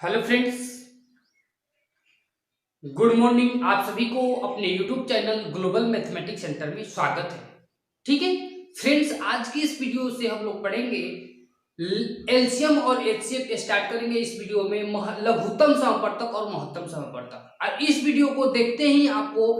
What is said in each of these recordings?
Hello friends, good morning. आप सभी को अपने YouTube channel global mathematics centre में स्वागत है। ठीक है फ्रेंड्स, आज की इस वीडियो से हम लोग पढ़ेंगे एलसीएम और एचसीएफ स्टार्ट करेंगे। इस वीडियो में लघुत्तम समवर्तक और महत्तम समवर्तक। और इस वीडियो को देखते ही आपको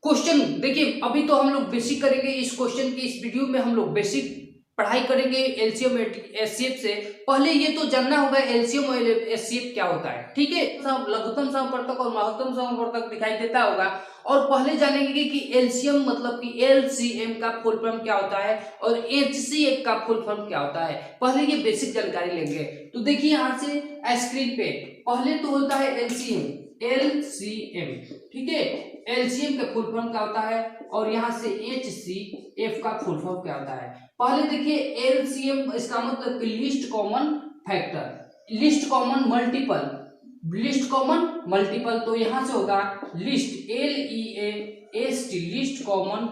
क्वेश्चन, देखिए अभी तो हम लोग बेसिक करेंगे इस क्वेश्चन के। इस वीडियो में हम लोग बेसिक पढ़ाई करेंगे एलसीएम एचसीएफ से। पहले ये तो जानना होगा एलसीएम और एचसीएफ क्या होता है। ठीक है, लघुत्तम समवर्तक और महत्तम समवर्तक दिखाई देता होगा। और पहले जानेंगे कि एलसीएम मतलब कि एलसीएम का फुल फॉर्म क्या होता है और एचसीएफ का फुल फॉर्म क्या होता है। पहले ये बेसिक जानकारी लेंगे। तो देखिए यहाँ से स्क्रीन पे पहले तो होता है एलसीएम। एलसीएम ठीक है, एलसीएम का फुल फॉर्म क्या होता है और यहाँ से एचसीएफ का फुल फॉर्म क्या होता है। पहले देखिए एलसीएम, इसका मतलब कि list common factor, list common multiple, list common multiple. तो यहां से होगा list, LEAST, list common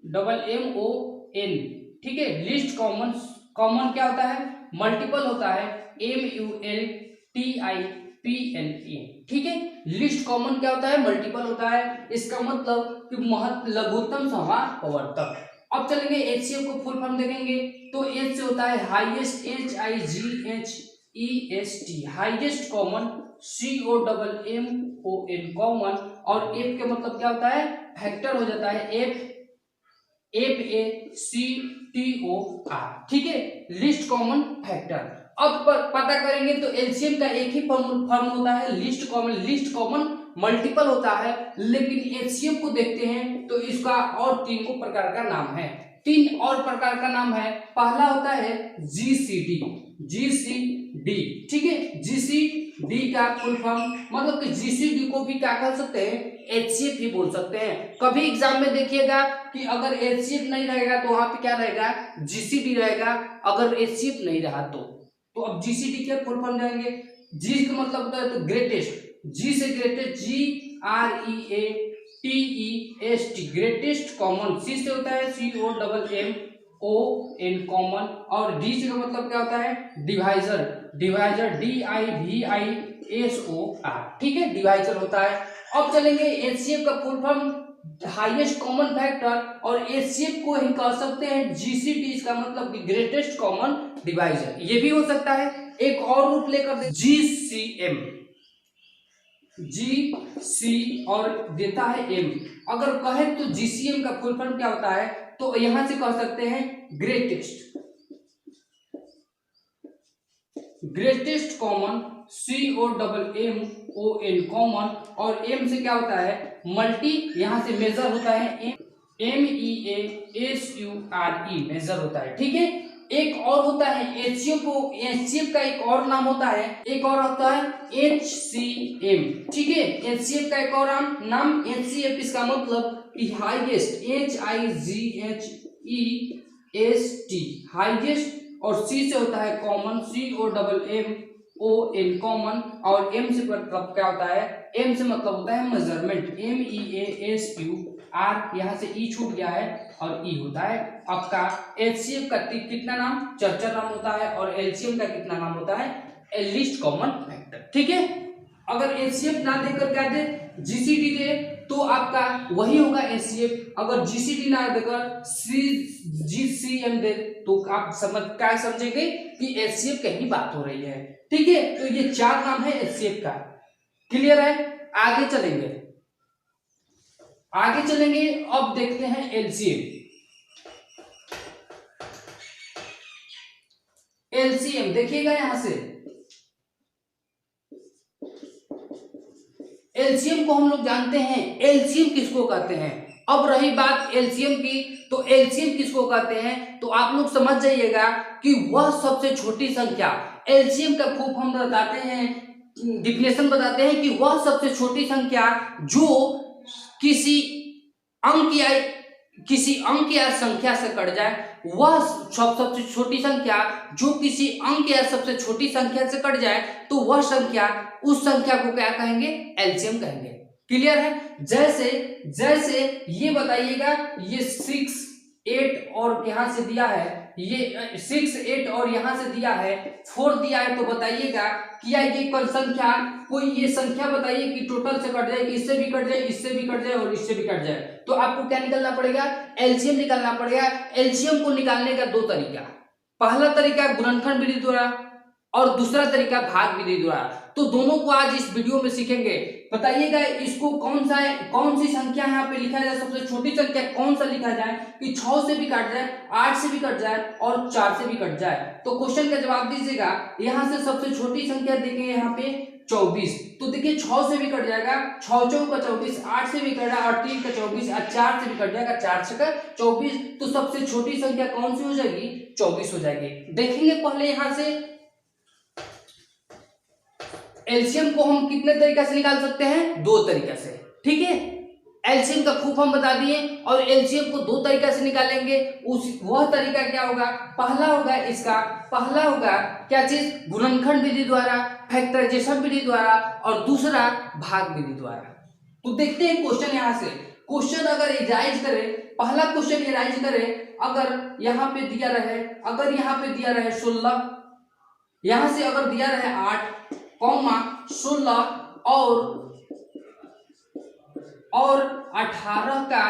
MMON। ठीक है, लिस्ट कॉमन, कॉमन क्या होता है, मल्टीपल होता है MULTIPLE। ठीक है, लिस्ट कॉमन क्या होता है, मल्टीपल होता है। इसका मतलब कि लघुत्तम समवर्तक। अब चलेंगे एचसीएफ को फुल फॉर्म देखेंगे तो एच से होता है highest, HIGHEST, highest common, COMMON common. और एफ के मतलब क्या होता है, फैक्टर हो जाता है FACTOR। ठीक है, लिस्ट कॉमन फैक्टर। अब पता करेंगे तो एलसीएम का एक ही फॉर्म होता है list common, list common multiple होता है। लेकिन एचसीएफ को देखते हैं तो इसका और तीन को प्रकार का नाम है, तीन और प्रकार का नाम है। पहला होता है जीसीडी, जीसीडी। ठीक है, जीसीडी का फुल फॉर्म मतलब कि जीसीडी को भी क्या कर सकते हैं, एचसीएफ ही बोल सकते हैं। कभी एग्जाम में देखिएगा कि अगर एचसीएफ नहीं रहेगा तो वहां पे क्या रहेगा, जीसीडी रहेगा। अगर एचसीएफ नहीं रहा तो अब जीसीडी के फुल फॉर्म जाएंगे। जी का मतलब होता है तो ग्रेटेस्ट, जी से ग्रेटेस्ट, GREATEST, ग्रेटेस्ट कॉमन। सी से होता है COMMON कॉमन। और डी से का मतलब क्या होता है, डिवाइजर, डिवाइजर DIVISOR। ठीक है, डिवाइजर होता है। अब चलेंगे एचसीएफ का full form highest common factor, और एचसीएफ को ही कह सकते हैं जीसीडी, इसका मतलब कि ग्रेटेस्ट कॉमन डिवाइजर। ये भी हो सकता है। एक और रूप लेकर दे GCM, GC और देता है M। अगर कहे तो GCM का फुल फॉर्म क्या होता है, तो यहां से कह सकते हैं greatest, greatest common, COMMON common. और M से क्या होता है, मल्टी, यहां से मेजर होता है MEASURE, मेजर होता है। ठीक है, एक और होता है एचसीएफ को, एचसीएफ का एक और नाम होता है, एक और होता है HCM। ठीक है, एचसीएफ का एक और नाम HCF, इसका मतलब कि हाईएस्ट, HIGHEST, हाईएस्ट। और सी से होता है कॉमन, COMMON कॉमन। और एम से मतलब क्या होता है, एम से मतलब होता है मेजरमेंट, MEASUR। यहाँ से ई छूट गया है और ई होता है आपका एचसीएफ का कितना नाम, चर्चा नाम होता है। और एलसीएम का कितना नाम होता है, लिस्ट कॉमन फैक्टर। ठीक है, अगर एचसीएफ ना देकर क्या दे, जीसीडी दे, तो आपका वही होगा एचसीएफ। अगर जीसीडी ना देकर GCM दे तो आप क्या समझेंगे कि एचसीएफ की ही बात हो रही है। ठीक है, तो ये चार नाम है एचसीएफ का। क्लियर है, आगे चलेंगे, आगे चलेंगे। अब देखते हैं एलसीएम। एलसीएम देखिएगा यहां से, एलसीएम को हम लोग जानते हैं, एलसीएम किसको कहते हैं। अब रही बात एलसीएम की, तो एलसीएम किसको कहते हैं, तो आप लोग समझ जाइएगा कि वह सबसे छोटी संख्या। एलसीएम का फुल फॉर्म बताते हैं, डिफिनेशन बताते हैं कि वह सबसे छोटी संख्या जो किसी अंक या संख्या से कट जाए, वह सबसे छोटी संख्या जो किसी अंक या सबसे छोटी संख्या से कट जाए, तो वह संख्या, उस संख्या को क्या कहेंगे, एलसीएम कहेंगे। क्लियर है, जैसे जैसे ये बताइएगा, ये 6, 8 और यहां से दिया है ये 6 8 और यहाँ से दिया है 4 दिया है, तो बताइएगा क्या ये कल संख्या, कोई ये संख्या बताइए कि टोटल से कट जाए, इससे भी कट जाए, इससे भी कट जाए और इससे भी कट जाए। तो आपको क्या निकालना पड़ेगा, एलसीएम निकालना पड़ेगा। एलसीएम को निकालने का दो तरीका, पहला तरीका गुणनखंड विधि द्वारा और दूसरा तरीका भाग विधि द्वारा। तो दोनों को आज इस वीडियो में सीखेंगे। बताइएगा इसको कौन सी संख्या यहाँ पे लिखा जाए, सबसे छोटी संख्या कौन सा लिखा जाए कि 6 से भी कट जाए, 8 से भी कट जाए और 4 से भी कट जाए। तो क्वेश्चन का जवाब दीजिएगा। यहाँ से सबसे छोटी संख्या देखेंगे यहाँ पे 24, तो देखिए 6 से भी कट जाएगा, 6 चौक का 24, 8 से भी कट जाएगा और 3 का 24 और 4 से भी कट जाएगा, 4 से का 24। तो सबसे छोटी संख्या कौन सी हो जाएगी, 24 हो जाएगी। देखेंगे पहले यहाँ से एलसीएम को हम कितने तरीका से निकाल सकते हैं, दो तरीका से। ठीक है, एलसीएम का खूब हम बता दिए और एलसीएम को दो तरीका से निकालेंगे। वह तरीका क्या होगा, पहला होगा क्या चीज, गुणनखंड विधि द्वारा, फैक्टराइजेशन विधि द्वारा और दूसरा भाग विधि द्वारा। तो देखते हैं क्वेश्चन यहाँ से। क्वेश्चन अगर एराइज करे, पहला क्वेश्चन एराइज करे, अगर यहाँ पे दिया रहे 16, यहां से अगर दिया रहे 8, 16 और 18 का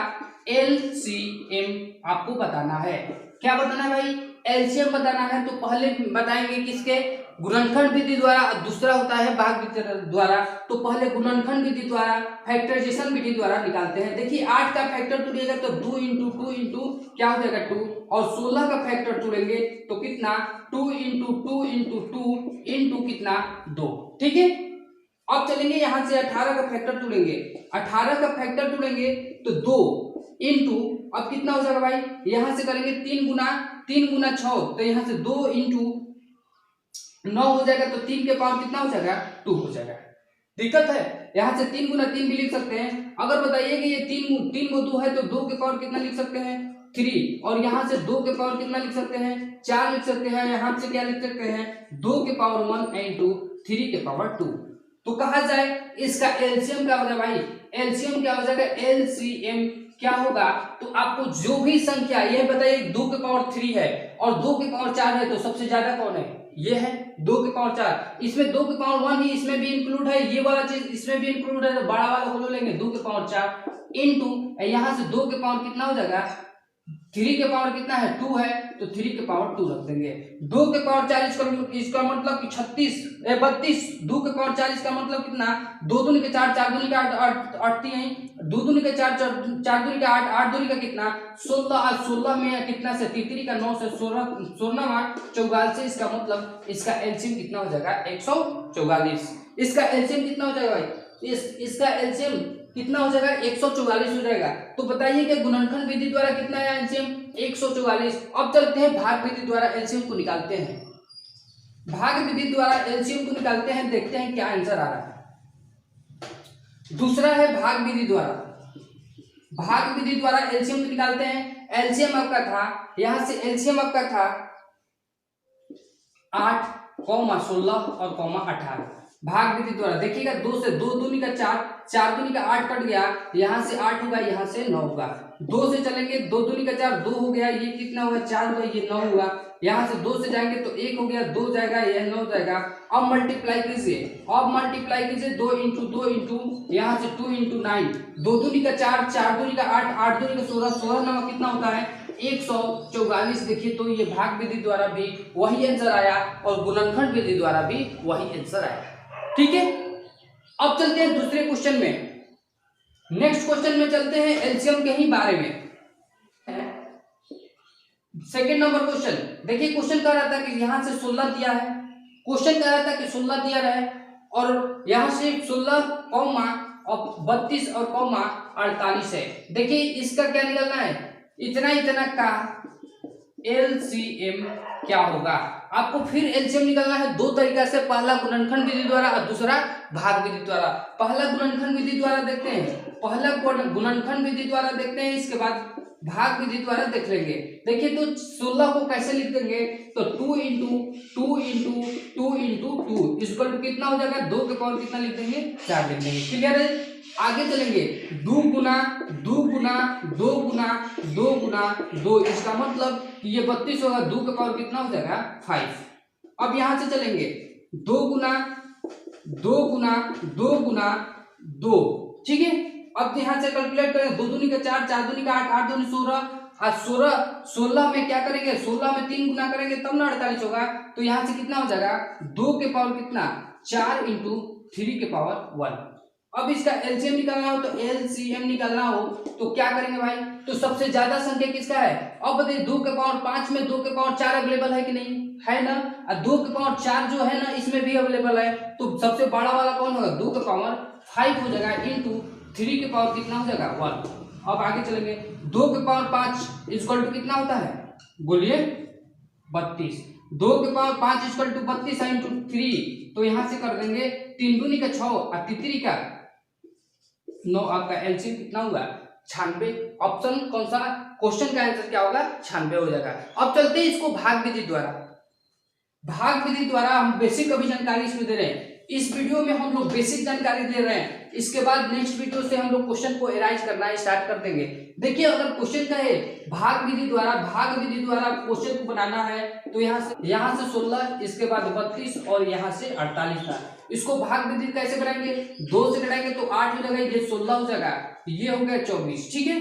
एलसीएम आपको बताना है। क्या बताना है भाई, एलसीएम बताना है। तो पहले बताएंगे किसके, गुणनखंड विधि द्वारा, दूसरा होता है भाग विधि द्वारा। तो पहले गुणनखंड विधि द्वारा, फैक्टराइजेशन विधि द्वारा निकालते हैं। देखिए 8 का फैक्टर तोड़िएगा तो 2 इंटू 2 इंटू क्या हो जाएगा 2, और 16 का फैक्टर तोड़ेंगे तो कितना, 2 इंटू 2 इंटू 2 इंटू कितना 2। ठीक है, अब चलेंगे यहाँ से 18 का फैक्टर तोड़ेंगे, 18 का फैक्टर तोड़ेंगे तो 2 इंटू, अब कितना हो जाएगा भाई, यहां से करेंगे 3 गुना 6, तो यहाँ से 2 इंटू 9 हो जाएगा, तो 3 के पावर कितना हो जाएगा, 2 हो जाएगा। दिक्कत है, यहाँ से 3 गुना 3 भी लिख सकते हैं। अगर बताइए कि ये 3 को 2 है तो 2 के पावर कितना लिख सकते हैं, 3, और यहाँ से 2 के पावर कितना लिख सकते हैं, 4 लिख सकते हैं। यहाँ से क्या लिख सकते हैं, 2 के पावर 1 इंटू 3 के पावर 2। तो कहा जाए इसका एलसीएम क्या हो जाएगा भाई, एलसीएम क्या हो जाएगा, एलसीएम क्या होगा, तो आपको जो भी संख्या, ये बताइए 2 के पावर 3 है और 2 के पावर 4 है, तो सबसे ज्यादा कौन है, ये है 2 के पावर 4। इसमें 2 के पावर 1 ही इसमें भी इंक्लूड है, ये वाला चीज इसमें भी इंक्लूड है, तो बड़ा वाला को लेंगे 2 के पावर 4 इंटू यहाँ से 2 के पावर कितना हो जाएगा, 3 के पावर कितना है 2 है, तो 3 के पावर 2 रख देंगे। 2 के पावर 40 इसका मतलब कि 32, 2 के पावर 40 का मतलब कितना, 2 दूनी के 4, 4 दूनी का 8 2 दूनी के 4, 4 दूनी का 8, 8 दूनी का कितना 16, और 16 में कितना से 3 का 9 से 16 44, इसका मतलब इसका एलसीएम कितना हो जाएगा 144। इसका एलसीएम कितना हो जाएगा भाई, इसका एलसीएम कितना हो जाएगा 144 हो जाएगा। तो बताइए कि गुणनखंड विधि द्वारा कितना है एलसीएम 144। अब चलते हैं भाग विधि द्वारा एलसीएम को निकालते हैं। भाग विधि द्वारा एलसीएम को निकालते हैं, देखते हैं क्या आंसर आ रहा है। दूसरा है भाग विधि द्वारा, भाग विधि द्वारा एलसीएम को निकालते हैं। एलसीएम आपका था, यहां से एलसीएम आपका था 8, 16 और 18। भाग विधि द्वारा देखिएगा 2 से 2 दूनी का 4, 4 दूनी का 8 कट गया, यहाँ से 8 होगा, यहाँ से 9 होगा। 2 से चलेंगे 2 दूनी का 4, 2 हो गया, ये कितना हुआ 4 हुआ, ये 9 हुआ। यहाँ से 2 से जाएंगे तो 1 हो गया, 2 जाएगा, यह 9 जाएगा। अब मल्टीप्लाई कीजिए, 2 इंटू 2 इंटू यहाँ से 2 इंटू 9, 2 दूनी का 4, 4 दूनी का 8, 8 दूनी का 16, 16 नंबर कितना होता है 144। देखिए तो ये भाग विधि द्वारा भी वही आंसर आया और गुणनखंड विधि द्वारा भी वही आंसर आया। ठीक है, अब चलते हैं दूसरे क्वेश्चन में। नेक्स्ट क्वेश्चन में चलते हैं एलसीएम के ही बारे में। सेकंड नंबर क्वेश्चन देखिए, क्वेश्चन कह रहा था कि यहां से 16 दिया है, क्वेश्चन कह रहा था कि 16 दिया रहे और यहां से 16 और 32 और 48 है। देखिए इसका क्या निकलना है, इतना का एलसीएम क्या होगा। आपको फिर एलसीएम निकालना है दो तरीका से, पहला गुणनखंड विधि द्वारा और दूसरा भाग विधि द्वारा। पहला गुणनखंड विधि द्वारा देखते हैं, इसके बाद भाग विधि द्वारा देख लेंगे। देखिए तो 16 को कैसे लिख देंगे, तो 2 इंटू 2 इंटू 2 इंटू 2 इसको कितना हो जाएगा, 2 के पावर कितना लिख देंगे 4 लिख देंगे। क्लियर है, आगे चलेंगे 2 गुना 2 गुना 2 गुना 2 गुना 2, इसका मतलब कि ये 32 होगा, 2 के पावर कितना हो जाएगा 5। अब यहां से चलेंगे 2 गुना 2 गुना 2 गुना 2, ठीक है। अब यहां से कैलकुलेट करें, 2 दूनी का 4, 4 दूनी का 8, 8 दूनी 16, 16 में क्या करेंगे, 16 में 3 गुना करेंगे तब ना 48 होगा। तो यहां से कितना हो जाएगा 2 के पावर कितना 4 इंटू 3 के पावर 1। अब इसका एलसीएम निकालना हो, तो एलसीएम निकालना हो तो क्या करेंगे भाई, तो सबसे ज्यादा संख्या किसका है। अब बताइए 2 के पावर 5 में 2 के पावर 4 अवेलेबल है कि नहीं है ना, और 2 के पावर 4 जो है ना इसमें भी अवेलेबल है। तो सबसे बड़ा वाला कौन होगा, 2 के पावर 5 हो जाएगा इंटू 3 के पावर कितना हो जाएगा 1। अब आगे चलेंगे, 2 के पावर 5 इक्वल टू कितना होता है, बोलिए 32। 2 के पावर 5 इक्वल टू 32 इंटू 3, तो यहां से कर देंगे 3 दूनी का 6 और 3 का 9। आपका एलसीएम कितना हुआ 96। ऑप्शन कौन सा, क्वेश्चन का आंसर क्या होगा 96 हो जाएगा। अब चलते हैं इसको भाग विधि द्वारा। भाग विधि द्वारा हम बेसिक अभी जानकारी इसमें दे रहे हैं। इस वीडियो में हम लोग बेसिक जानकारी दे रहे हैं, इसके बाद नेक्स्ट वीडियो से हम लोग क्वेश्चन को एराइज करना स्टार्ट कर देंगे। देखिए अगर क्वेश्चन का है भाग विधि द्वारा क्वेश्चन को बनाना है, तो यहाँ से 16, इसके बाद 32 और यहाँ से 48 था। इसको भाग विधि कैसे बनाएंगे, 2 से घटाएंगे तो 8 हो जाएगा, ये 16 हो जाएगा, ये हो गया 24, ठीक है।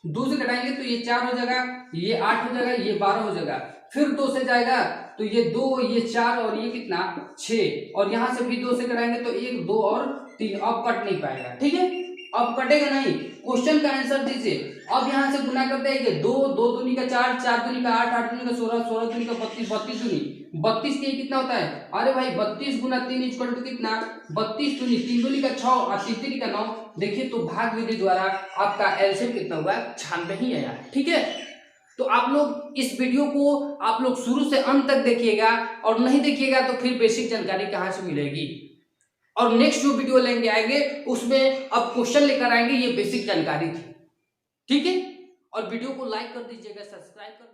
2 से घटाएंगे तो ये 4 हो जाएगा, ये 8 हो जाएगा, ये 12 हो जाएगा। फिर 2 से जाएगा तो ये 2, ये 4 और ये कितना 6, और यहां से भी 2 से घटाएंगे तो 1, 2 और 3। अब कट नहीं पाएगा, ठीक है, अब कटेगा नहीं। क्वेश्चन का आंसर दीजिए। अब यहां से गुना करते हैं, 2, 2 दूनी का 4, 4 दूनी का 8, 8 दूनी का 16, 16 दूनी का 32, 32 दूनी 32 के कितना होता है, अरे भाई 32 गुना 3 इक्वल टू कितना 32 दूनी 3 दूनी का 6 और 3 का 9। देखिए तो भाग विधि द्वारा आपका एलसीएम कितना हुआ 96 ही आया, ठीक है। तो आप लोग इस वीडियो को आप लोग शुरू से अंत तक देखिएगा, और नहीं देखिएगा तो फिर बेसिक जानकारी कहां से मिलेगी। और नेक्स्ट जो वीडियो लेंगे आएंगे उसमें अब क्वेश्चन लेकर आएंगे, ये बेसिक जानकारी थी, ठीक है। और वीडियो को लाइक कर दीजिएगा, सब्सक्राइब कर